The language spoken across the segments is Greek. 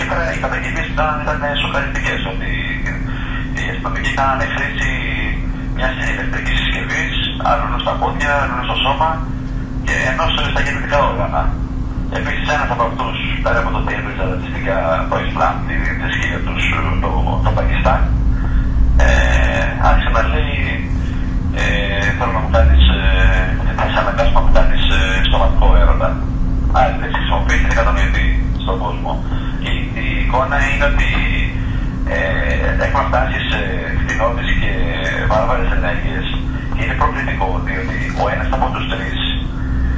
εκεί πέρα οι καταγγελίες ήταν σοκαριστικές, ότι οι αστυνομικοί κάνανε χρήση μιας ηλεκτρικής συσκευής, άλλων στα πόδια, άλλων στο σώμα και ενός στα γεννητικά όργανα. Επίσης ένας από αυτούς, πέρα από το ότι έβριζε ρατσιστικά το Ισλάμ, τη θρησκεία τους, το Πακιστάν, άρχισε να λέει θέλω να μου κάνεις, θα σε αναγκάσω να μου κάνεις σωματικό έρωτα. Άλλη λέξη χρησιμοποιείται, είναι κατανοητή στον κόσμο. Η εικόνα είναι ότι έχουμε φτάσει σε κτηνώδεις και βάρβαρες ενέργειες. Και είναι προκλητικό, διότι ο ένας από τους τρεις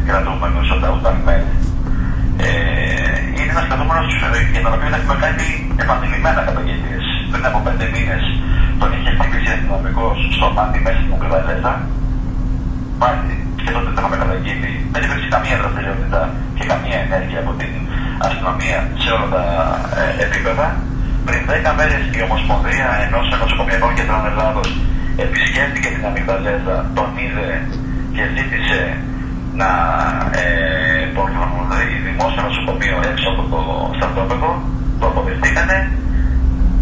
κρατούμενους, ο Νταούτ Αχμέντ, είναι ένας κρατούμενος για τον οποίο έχουμε κάνει επανειλημμένα καταγγελίες. Πριν από 5 μήνες τον είχε χτυπήσει αστυνομικός στο μάτι μέσα στην Ουκρανία. Πάλι και τότε δεν είχαμε καταγγείλει. Δεν υπήρξε καμία δραστηριότητα και καμία ενέργεια από την αστυνομία σε όλα τα επίπεδα. Πριν 10 μέρες η Ομοσπονδία ενός νοσοκομιακών κέντρων Ελλάδος επισκέφτηκε την Αμυγδαλέζα, τον είδε και ζήτησε να προχωρήσει δημόσιο νοσοκομείο έξω από το στρατόπεδο. Το αποδεχτήκανε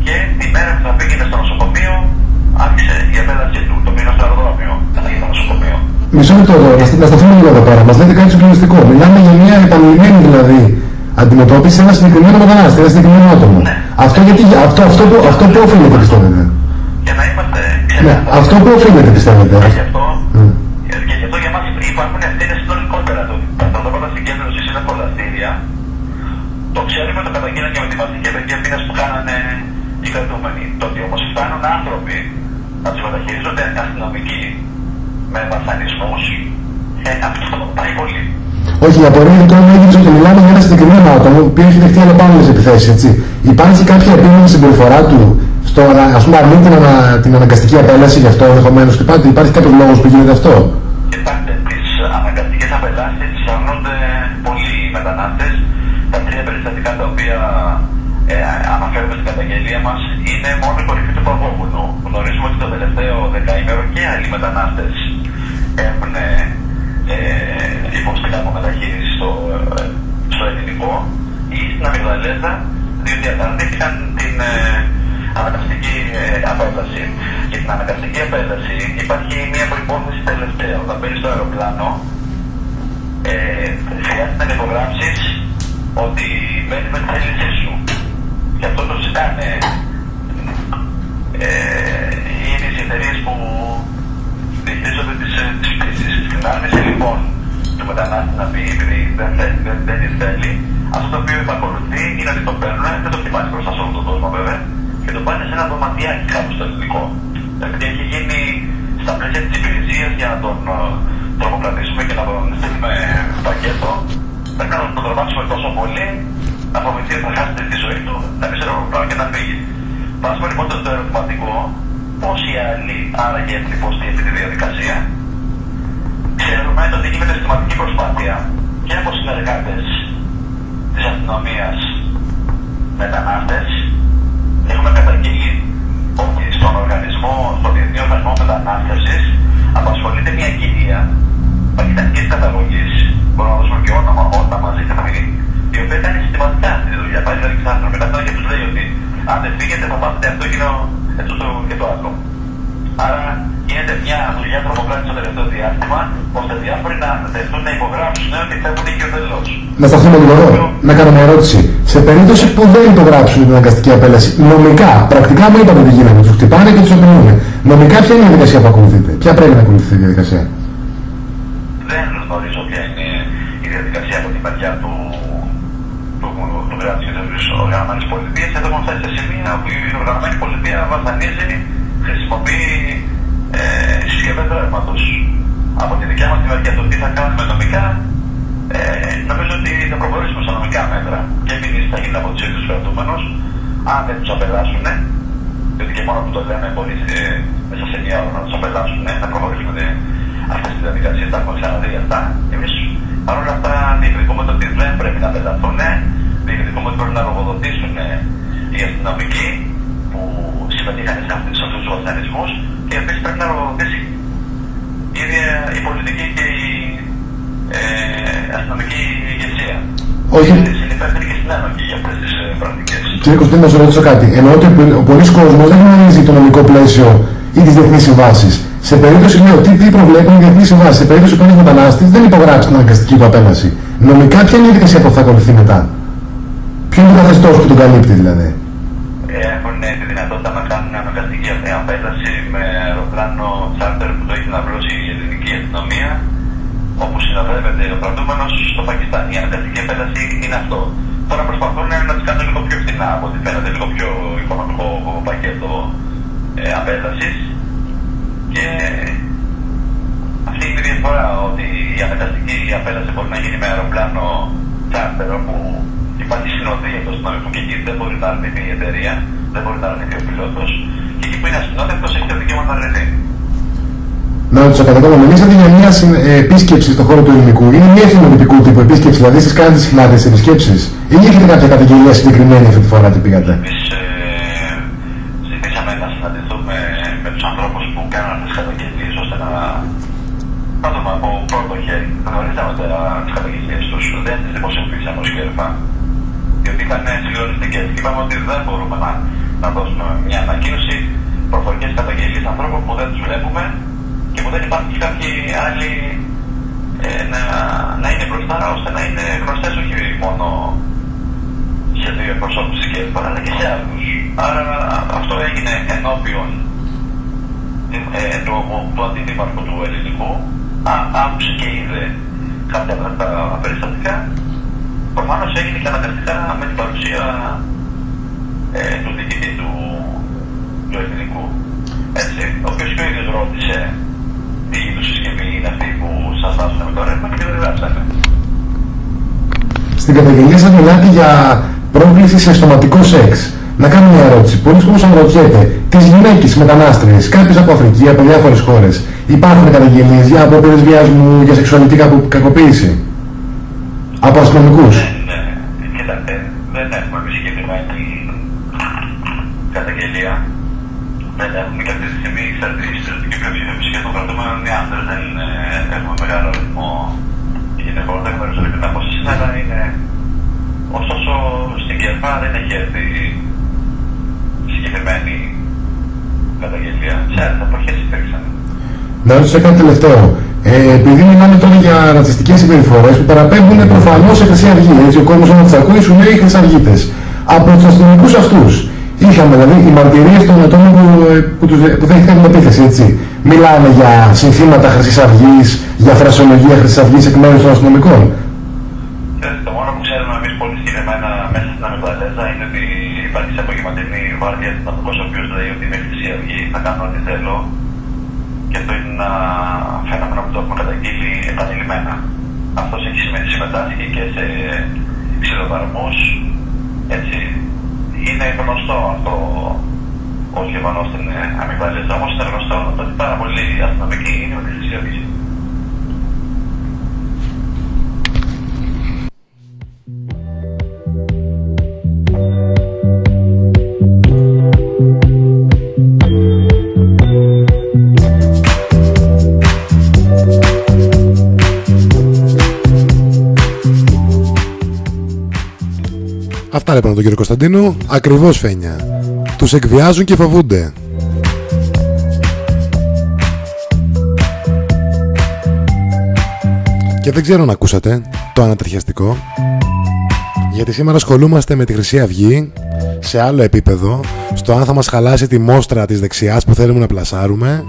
και τη μέρα που θα πήγαινε στο νοσοκομείο άρχισε η επέλαση του. Το πήγαινε στο αεροδρόμιο, να πήγαινε στο νοσοκομείο. Μισό λεπτό εδώ, να σταθούμε λίγο εδώ πέρα. Μας λέτε κάτι συγκλονιστικό. Μιλάμε για μια επανειλημμένη δηλαδή αντιμετώπιση σε ένα συγκεκριμένο μετανάστη, ένα συγκεκριμένο άτομο. Ναι. Αυτό που οφείλεται, πιστεύετε? Για να είμαστε. Ναι, αυτό που οφείλεται, πιστεύετε? Και γι' αυτό για μας υπάρχουν ευθύνες συνολικότερα. Τα πρωτόκολλα συγκέντρωσης είναι πολλαστήρια. Το ξέρουμε, το καταγγείλαν και με τη μαζική επικίνδυνες που κάνανε οι κρατούμενοι. Το ότι όμως φτάνουν άνθρωποι να τους μεταχειρίζονται αστυνομικοί με βασανισμούς, αυτό πάει πολύ. Όχι, η απορία είναι τώρα ότι μιλάμε για ένα συγκεκριμένο άτομο που έχει δεχτεί αλλεπάλληλες επιθέσεις, έτσι. Υπάρχει κάποια επίμονη συμπεριφορά του στο να αρνεί την αναγκαστική απέλαση γι' αυτό ενδεχομένως? Υπάρχει κάποιος λόγος που γίνεται αυτό? Κοιτάξτε, τις αναγκαστικές απελάσεις τις αρνούνται πολλοί μετανάστες. Τα 3 περιστατικά τα οποία αναφέρουμε στην καταγγελία μας είναι μόνο η κορυφή του παγόβουνου. Γνωρίζουμε ότι το τελευταίο δεκαήμερο και άλλοι μετανάστες έχουν υποστεί από μεταχείριση στο ελληνικό ή στην Αμυγδαλέζα, διότι αρνήθηκαν την αναγκαστική απέλαση. Για την αναγκαστική απέλαση υπάρχει μια προϋπόθεση τελευταία. Όταν μπαίνεις στο αεροπλάνο, χρειάζεται να υπογράψεις ότι μπαίνεις με τη θέλησή σου. Και αυτό το ζητάνε οι ίδιες εταιρείες που διαχειρίζονται τις πτήσεις. Στην άρνηση λοιπόν του μετανάστη να πει επειδή δεν τη θέλει, αυτό το οποίο επακολουθεί είναι ότι το παίρνουν, δεν το χτυπάνε μπροστά σε όλο τον κόσμο βέβαια, και το πάνε σε ένα δωματιάκι κάπου στο ελληνικό. Επειδή έχει γίνει στα πλαίσια της υπηρεσίας για να τον τρομοκρατήσουμε και να τον στείλουμε πακέτο, πρέπει να τον τρομάξουμε τόσο πολύ, να φοβηθεί ότι θα χάσει τη ζωή του, να πει σε αεροπλάνο και να φύγει. Βάζουμε λοιπόν το ερωτηματικό, πόσοι άλλοι άραγε έχουν υποστεί αυτή τη διαδικασία. Ξέρουμε ότι γίνεται συστηματική προσπάθεια και από συνεργάτες της αστυνομίας μετανάστες. Έχουμε καταγγείλει ότι στον Διεθνή Οργανισμό Μετανάστευσης απασχολείται μια κυρία πακιστανικής καταγωγής, μπορούμε να δώσουμε και όνομα μαζί και family, η οποία κάνει συστηματικά αυτή τη δουλειά. Πάει δηλαδή ξανά μετανάστες και τους λέει ότι αν δεν φύγετε θα πάθετε αυτό και το άλλο. Άρα γίνεται μια δουλειά τρομοκράτηση στο τελευταίο διάστημα, ώστε διάφοροι να θεθούν να υπογράψουν ότι φεύγουν και ο τελώς. Να σταθούμε λίγο εδώ. Να κάνω μια ερώτηση. Σε περίπτωση που δεν υπογράψουν την αναγκαστική απέλαση, νομικά, πρακτικά μου είπατε τι γίνεται, τους χτυπάνε και τους απειλούν. Νομικά ποια είναι η διαδικασία που ακολουθείτε? Ποια πρέπει να ακολουθείτε η διαδικασία? Δεν γνωρίζω ποια είναι η διαδικασία από την μεριά του κράτους και της οργανωμένης πολιτείας. Εδώ έχουμε φτάσει σε σημεία που η οργανωμένη πολιτεία βασανίζει, χρησιμοποιεί συσκευές ρεύματος. Από τη δικιά μας τη μεριά του τι θα κάνουμε νομικά, νομίζω ότι θα προχωρήσουμε στα νομικά μέτρα. Και εμείς θα γίνει από τους ίδιους κρατούμενους, αν δεν τους απελάσουν, διότι και μόνο που το λέμε μπορεί μέσα σε μια ώρα να τους απελάσουν, να προχωρήσουμε αυτές τις διαδικασίες, τα έχουμε ξαναδεί αυτά. Εμείς παρόλα αυτά διεκδικούμε το ότι δεν πρέπει να απελαθούν, διεκδικούμε ότι πρέπει να λογοδοτήσουν οι αστυνομικοί που συμμετείχαν σε αυτούς τους βασανισμούς και επίσης πρέπει να λογοδοτήσει η ίδια η πολιτική και η αστυνομική ηγεσία. Όχι. υπεύθυνοι και στην ένοχη για αυτές τις πρακτικές. Κύριε Κωστή, να σας ρωτήσω κάτι. Εννοώ ότι ο πολλής κόσμος δεν γνωρίζει το νομικό πλαίσιο ή τις διεθνείς συμβάσεις. Σε περίπτωση, λέω, τι προβλέπουν οι διεθνείς συμβάσεις. Σε περίπτωση που ένας μετανάστης δεν υπογράψει την αναγκαστική του απέλαση. Νομικά, ποια είναι η διαδικασία που θα ακολουθεί μετά? Ποιο είναι το καθεστώς που τον καλύπτει, δηλαδή? Έχουν τη δυνατότητα να κάνουν αναγκαστική απέλαση με αεροπλάνο τσάρτερ που το έχει αναπλώσει η ελληνική αστυνομία, όπου συνοδεύεται ο κρατούμενος στο Πακιστάν. Η αναγκαστική απέλαση είναι αυτό. Τώρα προσπαθούν να τις κάνουν λίγο πιο φθηνά, από ό,τι φαίνεται, λίγο πιο οικονομικό πακέτο απέλασης. Και αυτή είναι η διαφορά, ότι η αναγκαστική απέλαση μπορεί να γίνει με αεροπλάνο τσάρτερ, όπου υπάρχει συνοδεία του αστυνομικού και εκεί δεν μπορεί να αρνηθεί η εταιρεία, δεν μπορεί να αρνηθεί ο πιλότος. Και εκεί που είναι ασυνόδευτος έχει το δικαίωμα να αρνηθεί. Να ρωτήσω κατά κόμμα, μιλήσατε για μια επίσκεψη στον χώρο του ελληνικού. Είναι μια εθνοτυπικού τύπου επίσκεψη, δηλαδή εσείς κάνετε συχνά τις επισκέψεις, ή έχετε κάποια καταγγελία συγκεκριμένη αυτή τη φορά που πήγατε? Εμείς ζητήσαμε να συναντηθούμε με τους ανθρώπους που κάνουν αυτές τις καταγγελίες, ώστε να δούμε από πρώτο χέρι. Γνωρίζαμε τις καταγγελίες τους, δεν τις δημοσιοποιήσαμε ως ΚΕΡΦΑ, διότι ήταν συγκλονιστικές. Και είπαμε ότι δεν μπορούμε να δώσουμε μια ανακοίνωση προφορικές καταγγελίες ανθρώπων που δεν τους βλέπουμε και που δεν υπάρχει κάποιοι άλλοι να είναι μπροστά, ώστε να είναι γνωστές όχι μόνο σε δύο εκπροσώπους της ΚΕΡΦΑ, αλλά και σε άλλους. Άρα αυτό έγινε ενώπιον του αντιδήμαρχου του ελληνικού, άκουσε και είδε κάποια από τα περιστατικά. Προφανώς έγινε και αναγκαστικά με την παρουσία του διοικητή του ελληνικού. Έτσι, ο οποίος και ο ίδιος ρώτησε τι είδους συσκευή είναι αυτή που σας βάζουν με το ρεύμα και δεν γράψανε. Στην καταγγελία σας μιλάτε για πρόκληση σε σωματικό σεξ. Να κάνω μια ερώτηση. Πολλοί κόσμος αναρωτιέται, τις γυναίκες μετανάστριες, κάποιες από Αφρική, από διάφορες χώρες, υπάρχουν καταγγελίες για απόπειρες βιασμού, για σεξουαλική κακοποίηση από αστυνομικούς? Ναι, κοιτάξτε, δεν έχουμε συγκεκριμένη καταγγελία. Δεν έχουμε και αυτή τη στιγμή η στρατιωτική πλειοψηφία των κρατούμενων είναι άντρες, δεν έχουμε μεγάλο αριθμό γυναικών, δεν γνωρίζω αρκετά πόσες είναι, αλλά είναι. Ωστόσο, στην ΚΕΡΦΑ δεν έχει έρθει συγκεκριμένη καταγγελία. Σε άλλες εποχές υπήρξαν. Να ρωτήσω κάτι τελευταίο. Επειδή μιλάμε τώρα για ρατσιστικές συμπεριφορές που παραπέμπουν προφανώς σε Χρυσή Αυγή, έτσι ο κόσμος να τις ακούει σου λέει Χρυσαυγίτες. Από τους αστυνομικούς αυτούς είχαμε δηλαδή οι μαρτυρίες των ατόμων που δέχτηκαν την επίθεση, έτσι. Μιλάνε για συνθήματα Χρυσής Αυγής, για φρασιολογία Χρυσής Αυγής εκ μέρους των αστυνομικών. Το μόνο που ξέρουμε εμείς πολύ συγκεκριμένα μέσα στην Αμυγδαλέζα είναι ότι υπάρχει σε απογευματινή βάρδια αστυνομικός ο οποίος λέει ότι είμαι Χρυσή Αυγή, θα κάνω ό,τι θέλω. Και αυτό είναι ένα φαινόμενο που το έχουμε καταγγείλει επανειλημμένα. Αυτός έχει συμμετάσχει και σε ξυλοδαρμούς. Έτσι, είναι γνωστό αυτό ως γεγονός στην Αμυγδαλέζα. Όμως είναι γνωστό ότι πάρα πολλοί αστυνομικοί είναι με τη Χρυσή Αυγή. Αυτά λοιπόν τον κύριο Κωνσταντίνου, ακριβώς φαίνια. Τους εκβιάζουν και φοβούνται. Και δεν ξέρω αν ακούσατε το ανατριχιαστικό, γιατί σήμερα ασχολούμαστε με τη Χρυσή Αυγή σε άλλο επίπεδο, στο αν θα μας χαλάσει τη μόστρα της δεξιάς που θέλουμε να πλασάρουμε.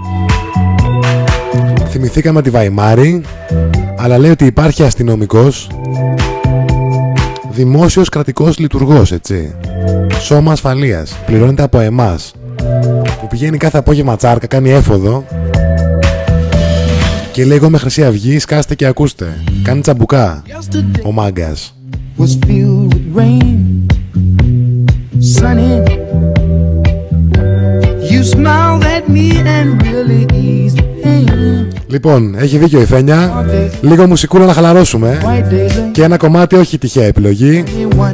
Θυμηθήκαμε τη Βαϊμάρη, αλλά λέει ότι υπάρχει αστυνομικός, δημόσιος κρατικός λειτουργός, έτσι, σώμα ασφαλείας, πληρώνεται από εμάς, που πηγαίνει κάθε απόγευμα τσάρκα, κάνει έφοδο και λέει εγώ με Χρυσή Αυγή, σκάστε και ακούστε, κάνει τσαμπουκά ο μάγκας. Λοιπόν, έχει δίκιο η Φένια. Λίγο μουσικούλα να χαλαρώσουμε. Και ένα κομμάτι όχι τυχαία επιλογή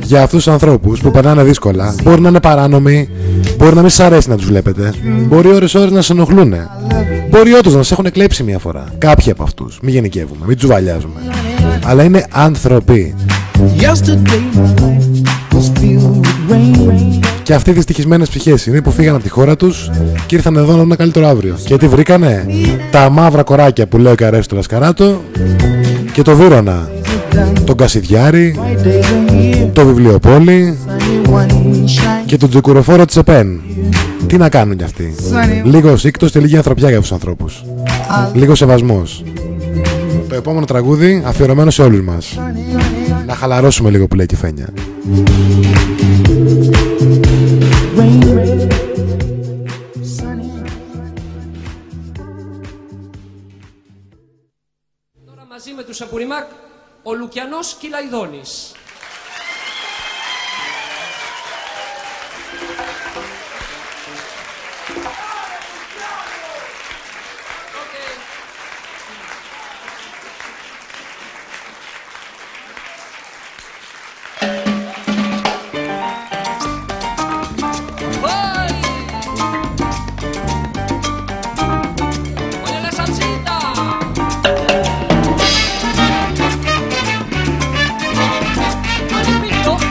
για αυτούς τους ανθρώπους που περνάνε δύσκολα. Μπορεί να είναι παράνομοι, μπορεί να μην σας αρέσει να τους βλέπετε, μπορεί ώρες να σας ενοχλούνε, μπορεί όντως να σας έχουν κλέψει μια φορά. Κάποιοι από αυτούς, μην γενικεύουμε, μην τους βαλιάζουμε, αλλά είναι άνθρωποι. Και αυτοί οι δυστυχισμένες ψυχές είναι που φύγαν από τη χώρα τους και ήρθαν εδώ να δουν ένα καλύτερο αύριο. Και τι βρήκανε? Τα μαύρα κοράκια που λέει ο Καρέστος του Λασκαράτο και το Βύρωνα, τον Κασιδιάρη, το Βιβλιοπόλη και τον Τζουκουροφόρο της ΕΠΕΝ. Τι να κάνουν κι αυτοί? Λίγο σύκτος και λίγη ανθρωπιά για τους ανθρώπους. Λίγο σεβασμός. Το επόμενο τραγούδι αφιερωμένο σε όλους μας. Να χαλαρώσουμε λίγο που λέει και η Φένια. Τώρα μαζί με τους Απουριμάκ, ο Λουκιανός Κυλαϊδόνης.